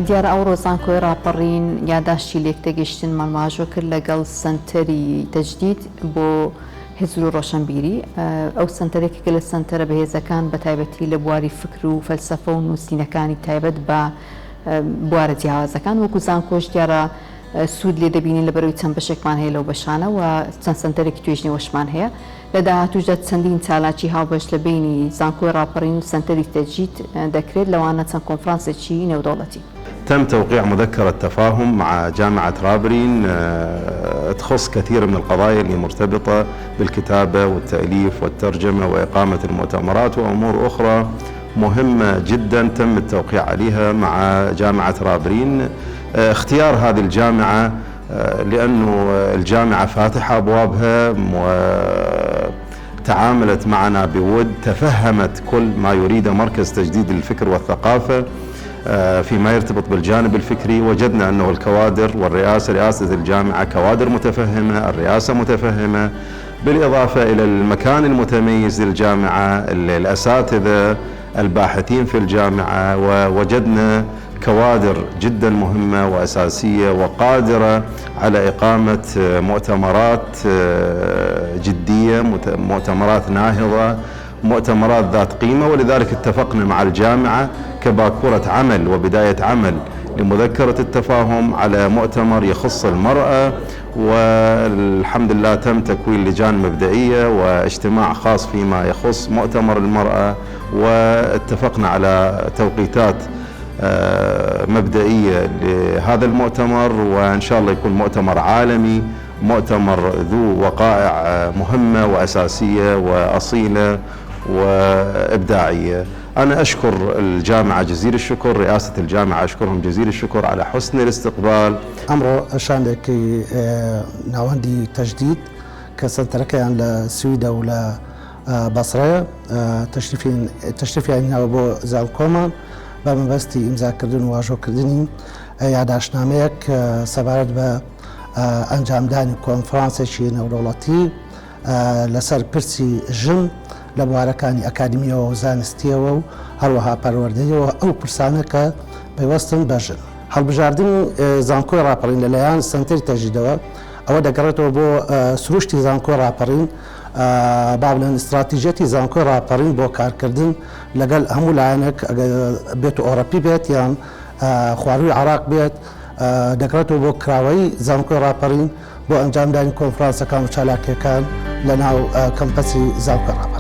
دیارە ئەو ڕۆزانکۆی ڕاپەڕین یاداشتی لێکتەگەشتنمان واژۆ کرد لەگەڵ سنتەری تەجدید بۆ هێزر و ڕۆشنبیری. ئەو سنتەرێکی لە سنتەرە بەهێزەکان بە تایبەتی لە بواری فکر و فەلسەفە و نووسینەکانی تایبەت بە بوارە جیاوازەکان وەکو زانکۆش دیارە سوود لێ دەبینین لە بەرەوەی چەند بەشێکمان هەیە لەو بەشانە و چەند سنتەرێکی توێژنەوەشمان هەیە. لە داهاتووشدا چەندین چالاکی هاوبەش لە بینی زانکۆی ڕاپەڕین و سنتەری تەجدید دەکرێت لەوانە چەند کۆنفرانسێکی نێودەوڵەتی. تم توقيع مذكرة تفاهم مع جامعة رابرين تخص كثير من القضايا اللي مرتبطة بالكتابة والتأليف والترجمة وإقامة المؤتمرات وأمور أخرى مهمة جدا تم التوقيع عليها مع جامعة رابرين. اختيار هذه الجامعة لأنه الجامعة فاتحة أبوابها وتعاملت معنا بود، تفهمت كل ما يريده مركز تجديد الفكر والثقافة فيما يرتبط بالجانب الفكري. وجدنا أنه الكوادر والرئاسة، رئاسة الجامعة كوادر متفهمة، الرئاسة متفهمة، بالإضافة إلى المكان المتميز للجامعة، الأساتذة الباحثين في الجامعة، ووجدنا كوادر جدا مهمة وأساسية وقادرة على إقامة مؤتمرات جدية، مؤتمرات ناهضة، مؤتمرات ذات قيمة. ولذلك اتفقنا مع الجامعة كباكورة عمل وبداية عمل لمذكرة التفاهم على مؤتمر يخص المرأة، والحمد لله تم تكوين لجان مبدئية واجتماع خاص فيما يخص مؤتمر المرأة، واتفقنا على توقيتات مبدئية لهذا المؤتمر، وإن شاء الله يكون مؤتمر عالمي، مؤتمر ذو وقائع مهمة وأساسية وأصيلة وإبداعية. أنا أشكر الجامعة جزيل الشكر، رئاسة الجامعة أشكرهم جزيل الشكر على حسن الاستقبال. أمر شانك ناوندي تجديد كسنتركيان لسويدا ولا بصرة تشريفي عنا بو زالكومان بمبستي إمزا كردن واجو كردني ياداشناميك سبارت ب ئەنجام دانی کۆنفرانسێکی نێودەوڵەتی لەسەر پرسی ژن لە بوارەکانی ئەکادمیەوە و زانستیەوە و هەروەها پەروەردەیەوە ئەو پرسانە کە پەیوەستن بە ژن. هەڵبژاردننی زانکۆی ڕاپەڕین لەلایەن سنتەری تەجدیدەوە ئەوە دەگەڕێتەوە بۆ سروشتی زانکۆی ڕاپەڕین، با بڵێن استراتیژەتی زانکۆی ڕاپەڕین بۆ کارکردن لەگەڵ هەموو لایەنێک بێت و ئۆڕەپی بێت یان خواروی عراق بێت، دەکرێتەوە بۆ کراوەی زانکۆی ڕاپەڕین بۆ ئەنجامدانی کۆنفرانسەکان و چالاکیەکان لە ناو کەمپەسی زانکۆی ڕاپەڕین.